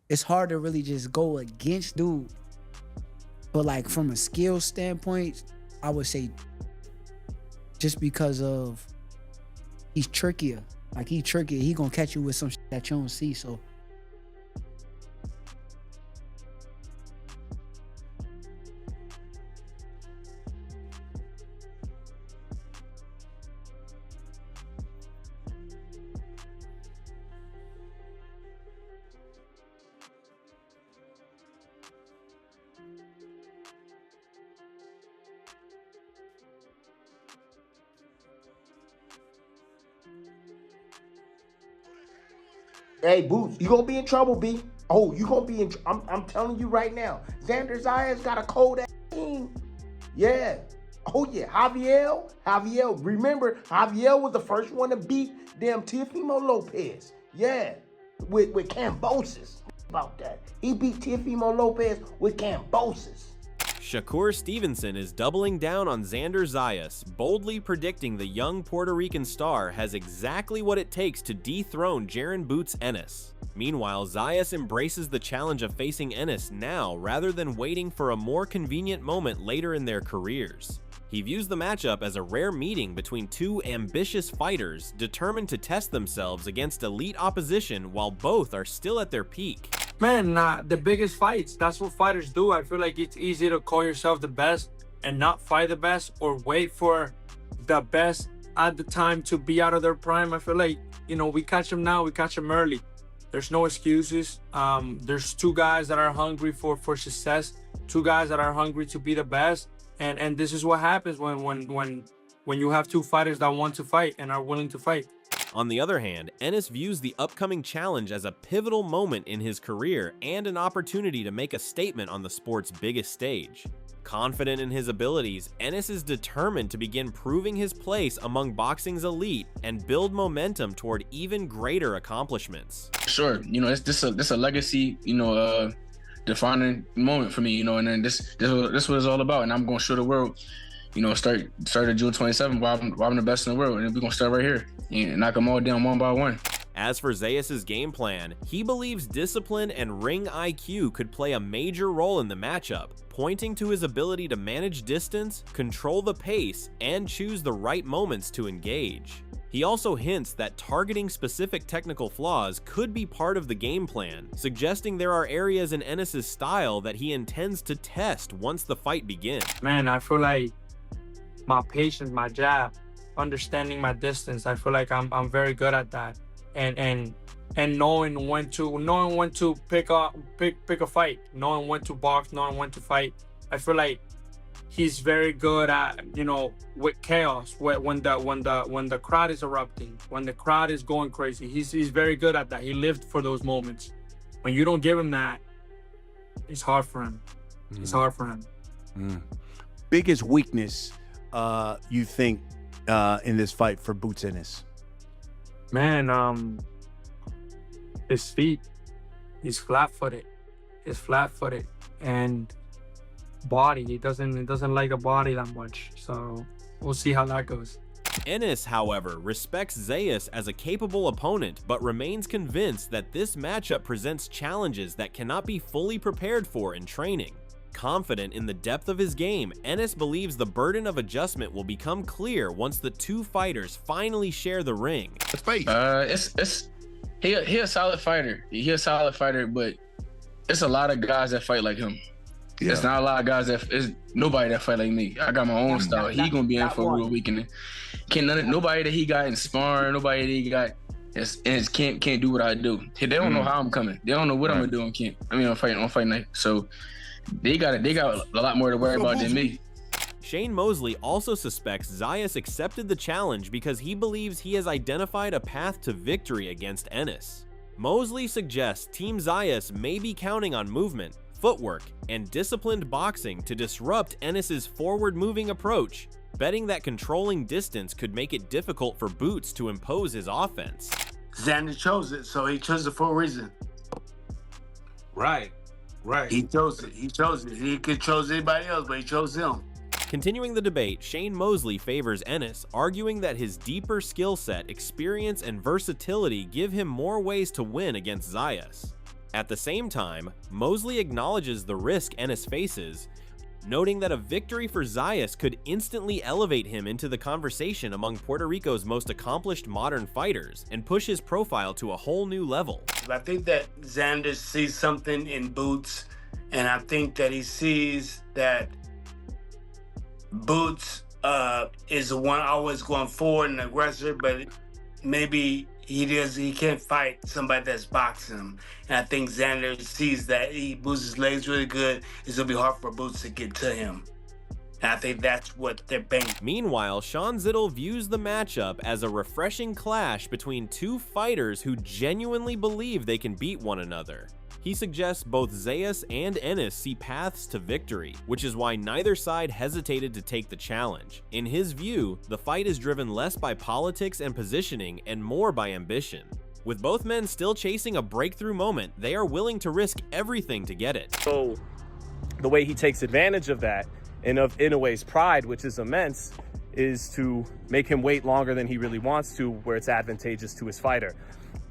it's hard to really just go against dude. But like from a skill standpoint, I would say just because of he's trickier. Like he trickier. He gonna catch you with some shit that you don't see. So Hey, Boots, you gonna be in trouble, B. Oh, you gonna be in. I'm telling you right now. Xander Zayas got a cold ass team. Yeah. Oh yeah, Javier. Remember, Javier was the first one to beat damn Teofimo Lopez. Yeah, with Cambosis. About that, he beat Teofimo Lopez with Cambosis. Shakur Stevenson is doubling down on Xander Zayas, boldly predicting the young Puerto Rican star has exactly what it takes to dethrone Jaron "Boots" Ennis. Meanwhile, Zayas embraces the challenge of facing Ennis now rather than waiting for a more convenient moment later in their careers. He views the matchup as a rare meeting between two ambitious fighters determined to test themselves against elite opposition while both are still at their peak. Man, the biggest fights, that's what fighters do. I feel like it's easy to call yourself the best and not fight the best or wait for the best at the time to be out of their prime. I feel like, we catch them now, we catch them early. There's no excuses. There's two guys that are hungry for success, two guys that are hungry to be the best. And this is what happens when you have two fighters that want to fight and are willing to fight. On the other hand, Ennis views the upcoming challenge as a pivotal moment in his career and an opportunity to make a statement on the sport's biggest stage. Confident in his abilities, Ennis is determined to begin proving his place among boxing's elite and build momentum toward even greater accomplishments. Sure, this a legacy, defining moment for me, and then this what it's all about, and I'm gonna show the world. Start at June 27th while I'm the best in the world, and we're gonna start right here and knock them all down one by one. As for Zayas' game plan, he believes discipline and ring IQ could play a major role in the matchup, pointing to his ability to manage distance, control the pace, and choose the right moments to engage. He also hints that targeting specific technical flaws could be part of the game plan, suggesting there are areas in Ennis' style that he intends to test once the fight begins. Man, I feel like my patience, my jab, understanding my distance, I feel like I'm very good at that. And knowing when to pick a fight, knowing when to box, knowing when to fight. I feel like he's very good at, with chaos, when the crowd is erupting, when the crowd is going crazy. He's very good at that. He lived for those moments. When you don't give him that, it's hard for him. It's hard for him. Biggest weakness you think in this fight for Boots Ennis? Man, his feet. He's flat-footed. And body. He doesn't like the body that much. So we'll see how that goes. Ennis, however, respects Zayas as a capable opponent, but remains convinced that this matchup presents challenges that cannot be fully prepared for in training. Confident in the depth of his game, Ennis believes the burden of adjustment will become clear once the two fighters finally share the ring. He a solid fighter. But it's a lot of guys that fight like him. Yeah. It's not a lot of guys it's nobody that fight like me. I got my own style. He gonna be in for a real weekend. Nobody that he got in sparring, nobody that he got can't do what I do. They don't know how I'm coming. They don't know what I'm gonna do on camp. On fight night. So they got a lot more to worry about than me. Shane Mosley also suspects Zayas accepted the challenge because he believes he has identified a path to victory against Ennis. Mosley suggests Team Zayas may be counting on movement, footwork, and disciplined boxing to disrupt Ennis' forward-moving approach, betting that controlling distance could make it difficult for Boots to impose his offense. Xander chose it, so he chose it for a reason. Right. He chose it. He could chose anybody else, but he chose him. Continuing the debate, Shane Mosley favors Ennis, arguing that his deeper skill set, experience, and versatility give him more ways to win against Zayas. At the same time, Mosley acknowledges the risk Ennis faces, noting that a victory for Zayas could instantly elevate him into the conversation among Puerto Rico's most accomplished modern fighters and push his profile to a whole new level. I think that Xander sees something in Boots, and I think that he sees that Boots is the one always going forward and aggressor, but maybe he can't fight somebody that's boxing him. And I think Xander sees that Boots' his legs really good. It's gonna be hard for Boots to get to him. And I think that's what they're banking. Meanwhile, Sean Zittel views the matchup as a refreshing clash between two fighters who genuinely believe they can beat one another. He suggests both Zayas and Ennis see paths to victory, which is why neither side hesitated to take the challenge. In his view, the fight is driven less by politics and positioning and more by ambition. With both men still chasing a breakthrough moment, they are willing to risk everything to get it. So the way he takes advantage of that, and of Inoue's pride, which is immense, is to make him wait longer than he really wants to, where it's advantageous to his fighter.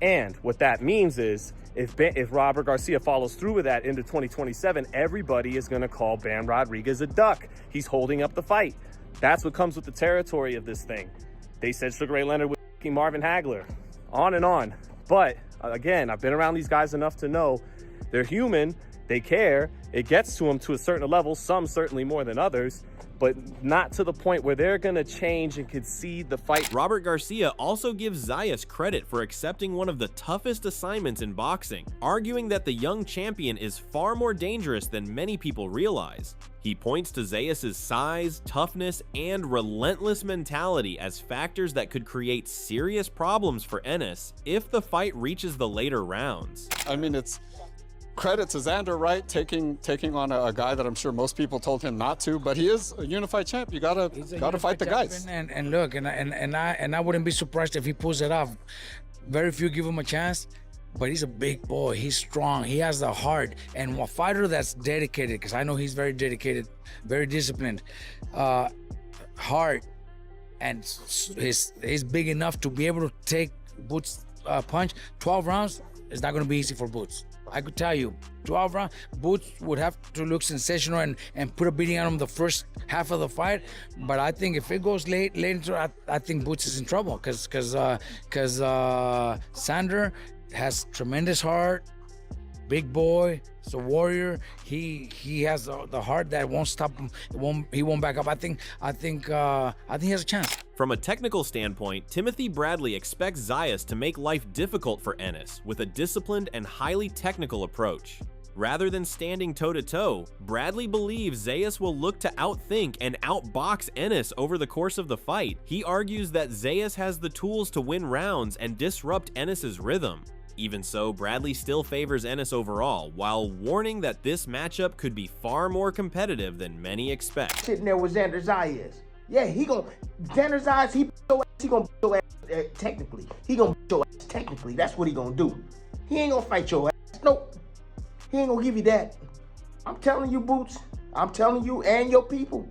And what that means is, if Robert Garcia follows through with that into 2027, everybody is going to call Bam Rodriguez a duck. He's holding up the fight. That's what comes with the territory of this thing. They said Sugar Ray Leonard was Marvin Hagler, on and on. But again, I've been around these guys enough to know they're human, they care, it gets to them to a certain level, some certainly more than others, but not to the point where they're going to change and concede the fight. Robert Garcia also gives Zayas credit for accepting one of the toughest assignments in boxing, arguing that the young champion is far more dangerous than many people realize. He points to Zayas' size, toughness, and relentless mentality as factors that could create serious problems for Ennis if the fight reaches the later rounds. I mean, it's credit to Xander, right? Taking on a guy that I'm sure most people told him not to, but he is a unified champ. You gotta fight the guys. And look, and I wouldn't be surprised if he pulls it off. Very few give him a chance, but he's a big boy. He's strong. He has the heart, and a fighter that's dedicated, because I know he's very dedicated, very disciplined, heart, and he's big enough to be able to take Boots' punch. 12 rounds is not going to be easy for Boots. I could tell you, 12 rounds, Boots would have to look sensational and put a beating on him the first half of the fight. But I think if it goes later, I think Boots is in trouble because Xander has tremendous heart, big boy, he's a warrior. He has the heart that won't stop him. He won't back up. I think he has a chance. From a technical standpoint, Timothy Bradley expects Zayas to make life difficult for Ennis with a disciplined and highly technical approach. Rather than standing toe-to-toe, Bradley believes Zayas will look to outthink and outbox Ennis over the course of the fight. He argues that Zayas has the tools to win rounds and disrupt Ennis's rhythm. Even so, Bradley still favors Ennis overall, while warning that this matchup could be far more competitive than many expect. Sitting there with Xander Zayas. Yeah, Xander Zayas, he gonna beat your ass technically. He gonna beat your ass technically. That's what he gonna do. He ain't gonna fight your ass. Nope. He ain't gonna give you that. I'm telling you, Boots. I'm telling you and your people.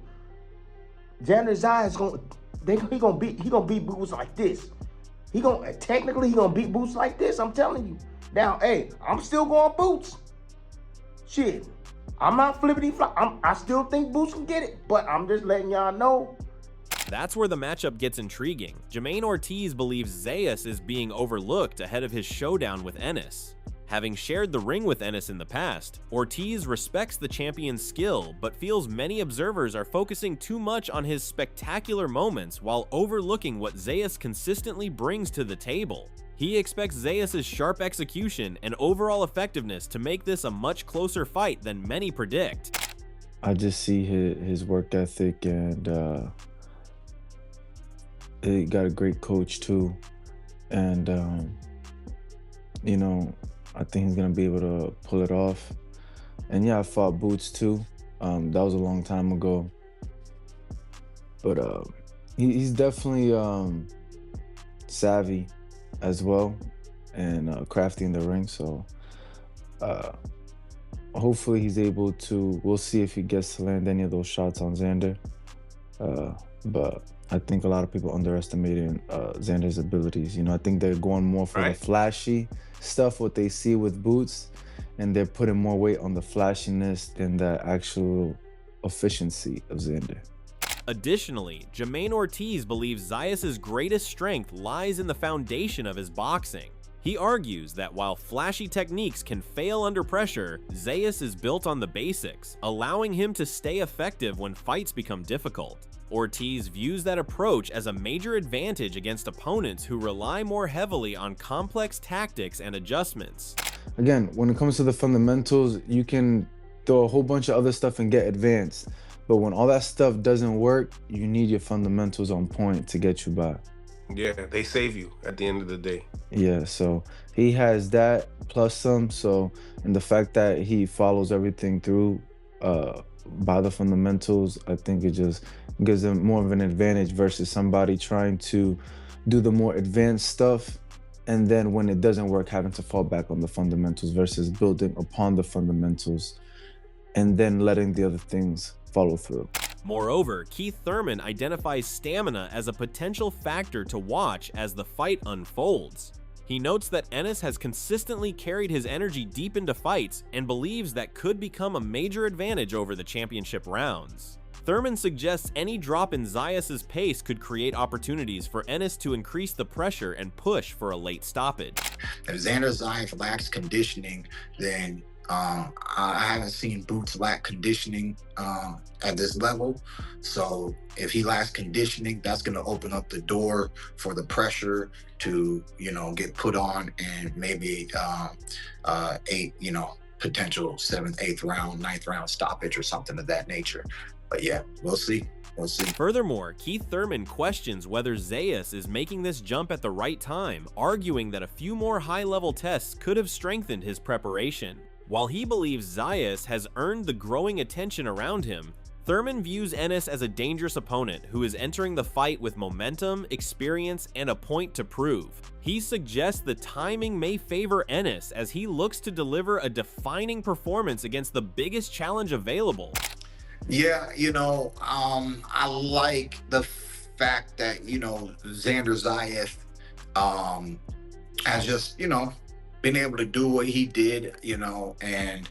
Xander Zayas he gonna beat Boots like this. He gonna beat Boots like this. I'm telling you. Now, hey, I'm still going Boots. Shit. I'm not flippity-flop. I still think Boots can get it, but I'm just letting y'all know. That's where the matchup gets intriguing. Jermaine Ortiz believes Zayas is being overlooked ahead of his showdown with Ennis. Having shared the ring with Ennis in the past, Ortiz respects the champion's skill, but feels many observers are focusing too much on his spectacular moments while overlooking what Zayas consistently brings to the table. He expects Zayas' sharp execution and overall effectiveness to make this a much closer fight than many predict. I just see his work ethic, and he got a great coach too. And, you know, I think he's going to be able to pull it off. And yeah, I fought Boots too. That was a long time ago. But he's definitely savvy as well, and crafty in the ring. So hopefully he's able to, we'll see if he gets to land any of those shots on Xander. But I think a lot of people underestimating Xander's abilities. You know, I think they're going more for the flashy stuff, what they see with Boots, and they're putting more weight on the flashiness than the actual efficiency of Xander. Additionally, Jermaine Ortiz believes Zayas' greatest strength lies in the foundation of his boxing. He argues that while flashy techniques can fail under pressure, Zayas is built on the basics, allowing him to stay effective when fights become difficult. Ortiz views that approach as a major advantage against opponents who rely more heavily on complex tactics and adjustments. Again, when it comes to the fundamentals, you can throw a whole bunch of other stuff and get advanced. But when all that stuff doesn't work, you need your fundamentals on point to get you by. Yeah, they save you at the end of the day. Yeah, so he has that plus some. So, and the fact that he follows everything through by the fundamentals, I think it just gives him more of an advantage versus somebody trying to do the more advanced stuff, and then when it doesn't work, having to fall back on the fundamentals versus building upon the fundamentals and then letting the other things follow through. Moreover, Keith Thurman identifies stamina as a potential factor to watch as the fight unfolds. He notes that Ennis has consistently carried his energy deep into fights and believes that could become a major advantage over the championship rounds. Thurman suggests any drop in Zayas' pace could create opportunities for Ennis to increase the pressure and push for a late stoppage. If Xander Zayas lacks conditioning, then I haven't seen Boots lack conditioning at this level. So if he lacks conditioning, that's going to open up the door for the pressure to, get put on, and maybe potential 7th, 8th round, 9th round stoppage or something of that nature. But yeah, we'll see. We'll see. Furthermore, Keith Thurman questions whether Zayas is making this jump at the right time, arguing that a few more high-level tests could have strengthened his preparation. While he believes Zayas has earned the growing attention around him, Thurman views Ennis as a dangerous opponent who is entering the fight with momentum, experience, and a point to prove. He suggests the timing may favor Ennis as he looks to deliver a defining performance against the biggest challenge available. Yeah, I like the fact that, Xander Zayas has just, been able to do what he did, and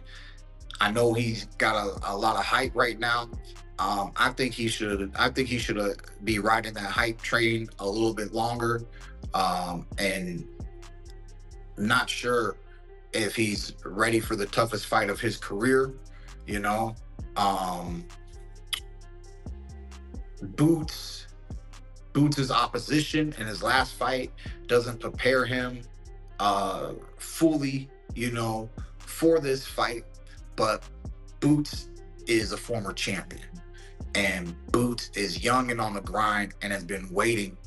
I know he's got a lot of hype right now. I think he should be riding that hype train a little bit longer, and not sure if he's ready for the toughest fight of his career. Boots' opposition in his last fight doesn't prepare him fully, for this fight. But Boots is a former champion, and Boots is young and on the grind and has been waiting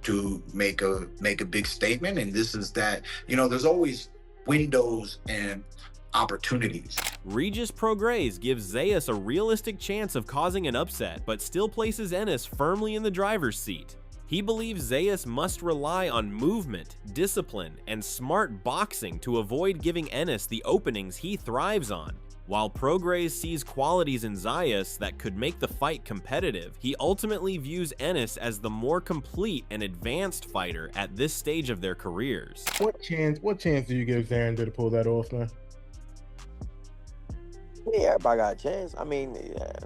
to make a big statement. And this is that, there's always windows and opportunities. Regis Prograis gives Zayas a realistic chance of causing an upset, but still places Ennis firmly in the driver's seat. He believes Zayas must rely on movement, discipline, and smart boxing to avoid giving Ennis the openings he thrives on. While Prograis sees qualities in Zayas that could make the fight competitive, he ultimately views Ennis as the more complete and advanced fighter at this stage of their careers. What chance do you give Xander to pull that off, man? Yeah, everybody got a chance. I mean,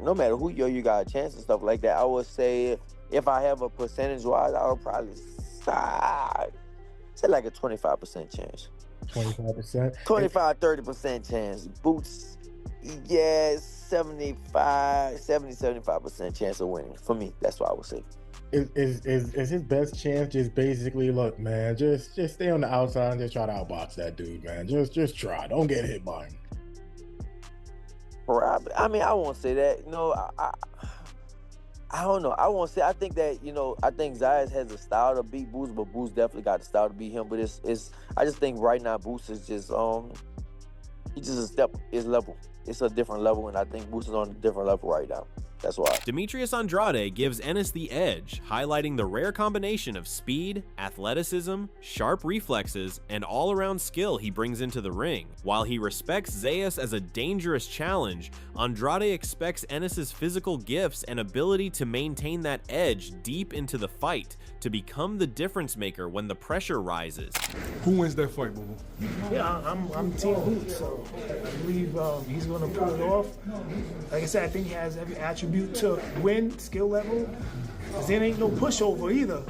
no matter who you got a chance and stuff like that. I would say if I have a percentage-wise, I would probably say like a 25% chance. 25%? 25-30% chance. Boots, yeah, 75% chance of winning. For me, that's what I would say. Is his best chance just basically, look, man, just stay on the outside and just try to outbox that dude, man. Just try. Don't get hit by him. I mean, I won't say that. I don't know. I won't say. I think that I think Zayas has a style to beat Boots, but Boots definitely got the style to beat him. But it's. I just think right now Boots is just he's just a step his level. It's a different level, and I think Boots is on a different level right now. That's why. Demetrius Andrade gives Ennis the edge, highlighting the rare combination of speed, athleticism, sharp reflexes, and all-around skill he brings into the ring. While he respects Zayas as a dangerous challenge, Andrade expects Ennis's physical gifts and ability to maintain that edge deep into the fight, to become the difference maker when the pressure rises. Who wins that fight, Boo? Yeah, I'm Team Boots, so I believe he's going to pull it off. Like I said, I think he has every attribute to win, skill level. There ain't no pushover either.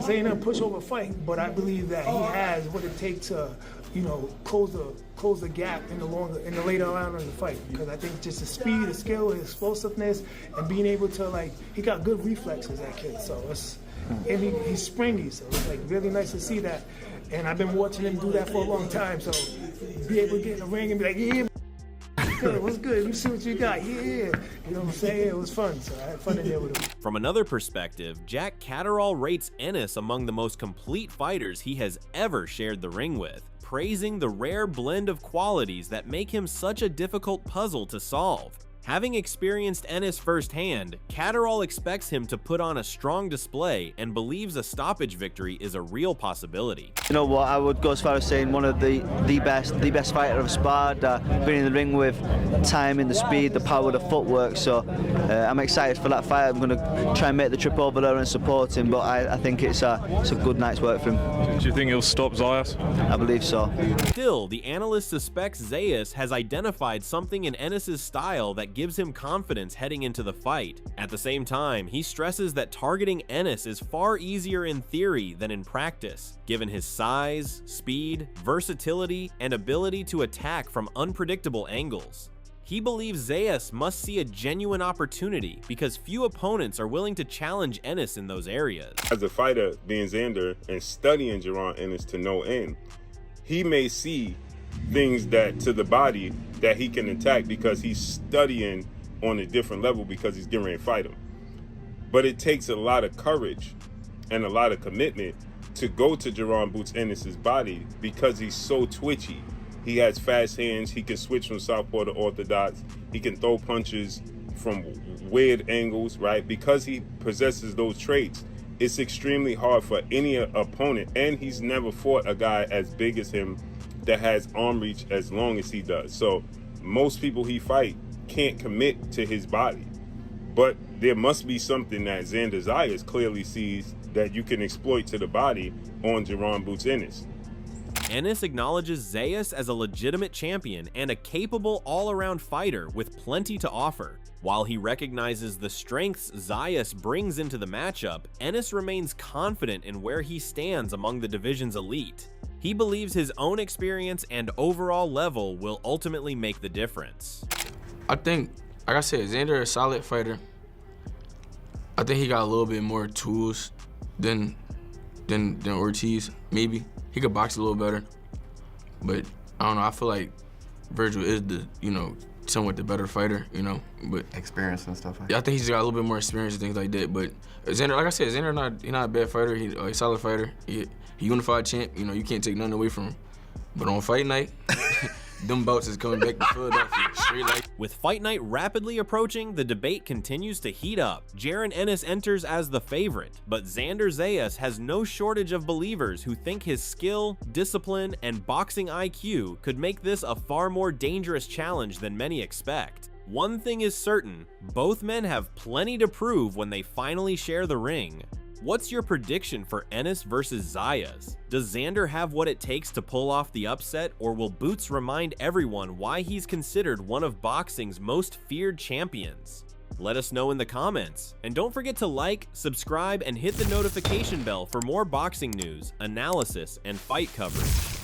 There ain't a pushover fight, but I believe that he has what it takes to, close the gap in the later round of the fight. Because I think just the speed, the skill, his explosiveness, and being able to he got good reflexes, that kid. So he's springy, so it's really nice to see that. And I've been watching him do that for a long time. So be able to get in the ring and be like, yeah. Good, what's good? Let me see what you got. Yeah. You know what I'm saying? It was fun, so I had fun in there with him. From another perspective, Jack Catterall rates Ennis among the most complete fighters he has ever shared the ring with, praising the rare blend of qualities that make him such a difficult puzzle to solve. Having experienced Ennis firsthand, Catterall expects him to put on a strong display and believes a stoppage victory is a real possibility. You know what, I would go as far as saying one of the best fighter I've sparred, been in the ring with, timing, the speed, the power, the footwork, so I'm excited for that fight. I'm going to try and make the trip over there and support him, but I think it's a good night's work for him. Do you think he'll stop Zayas? I believe so. Still, the analyst suspects Zayas has identified something in Ennis's style that gives him confidence heading into the fight. At the same time, he stresses that targeting Ennis is far easier in theory than in practice, given his size, speed, versatility, and ability to attack from unpredictable angles. He believes Zayas must see a genuine opportunity because few opponents are willing to challenge Ennis in those areas. As a fighter, being Xander and studying Jaron Ennis to no end, he may see things that to the body that he can attack because he's studying on a different level because he's getting ready to fight him. But it takes a lot of courage and a lot of commitment to go to Jaron Boots Ennis's body because he's so twitchy. He has fast hands, he can switch from southpaw to orthodox, he can throw punches from weird angles, right? Because he possesses those traits, it's extremely hard for any opponent, and he's never fought a guy as big as him that has arm reach as long as he does. So most people he fight can't commit to his body. But there must be something that Xander Zayas clearly sees that you can exploit to the body on Jaron Boots Ennis. Ennis acknowledges Zayas as a legitimate champion and a capable all-around fighter with plenty to offer. While he recognizes the strengths Zayas brings into the matchup, Ennis remains confident in where he stands among the division's elite. He believes his own experience and overall level will ultimately make the difference. I think, like I said, Xander is a solid fighter. I think he got a little bit more tools than Ortiz, maybe. He could box a little better, but I don't know, I feel like Virgil is the, somewhat the better fighter, but experience and stuff like that. Yeah, I think he's got a little bit more experience and things like that, but Xander, like I said, Xander not a bad fighter, he's a solid fighter. He unified champ, you can't take nothing away from him. But on fight night, them belts is coming back to Philadelphia, straight like. With fight night rapidly approaching, the debate continues to heat up. Jaron Ennis enters as the favorite, but Xander Zayas has no shortage of believers who think his skill, discipline, and boxing IQ could make this a far more dangerous challenge than many expect. One thing is certain, both men have plenty to prove when they finally share the ring. What's your prediction for Ennis versus Zayas? Does Xander have what it takes to pull off the upset, or will Boots remind everyone why he's considered one of boxing's most feared champions? Let us know in the comments. And don't forget to like, subscribe, and hit the notification bell for more boxing news, analysis, and fight coverage.